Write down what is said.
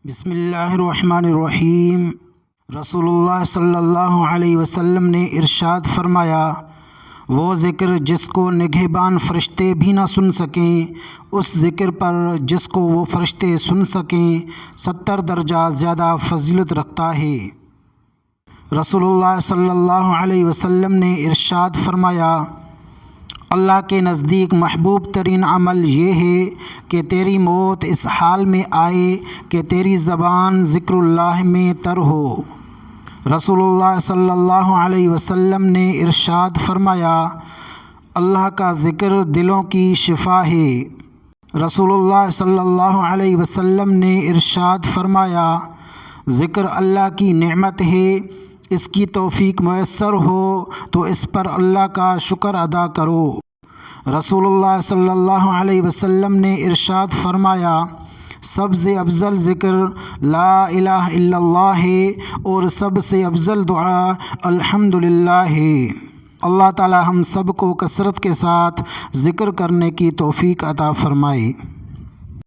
بسم اللہ الرحمن الرحیم۔ رسول اللہ صلی اللہ علیہ وسلم نے ارشاد فرمایا، وہ ذکر جس کو نگہبان فرشتے بھی نہ سن سکیں، اس ذکر پر جس کو وہ فرشتے سن سکیں 70 درجہ زیادہ فضیلت رکھتا ہے۔ رسول اللہ صلی اللہ علیہ وسلم نے ارشاد فرمایا، اللہ کے نزدیک محبوب ترین عمل یہ ہے کہ تیری موت اس حال میں آئے کہ تیری زبان ذکر اللہ میں تر ہو۔ رسول اللہ صلی اللہ علیہ وسلم نے ارشاد فرمایا، اللہ کا ذکر دلوں کی شفا ہے۔ رسول اللہ صلی اللہ علیہ وسلم نے ارشاد فرمایا، ذکر اللہ کی نعمت ہے، اس کی توفیق میسر ہو تو اس پر اللہ کا شکر ادا کرو۔ رسول اللہ صلی اللہ علیہ وسلم نے ارشاد فرمایا، سب سے افضل ذکر لا الہ الا اللہ ہے اور سب سے افضل دعا الحمدللہ ہے۔ اللہ تعالی ہم سب کو کثرت کے ساتھ ذکر کرنے کی توفیق عطا فرمائے۔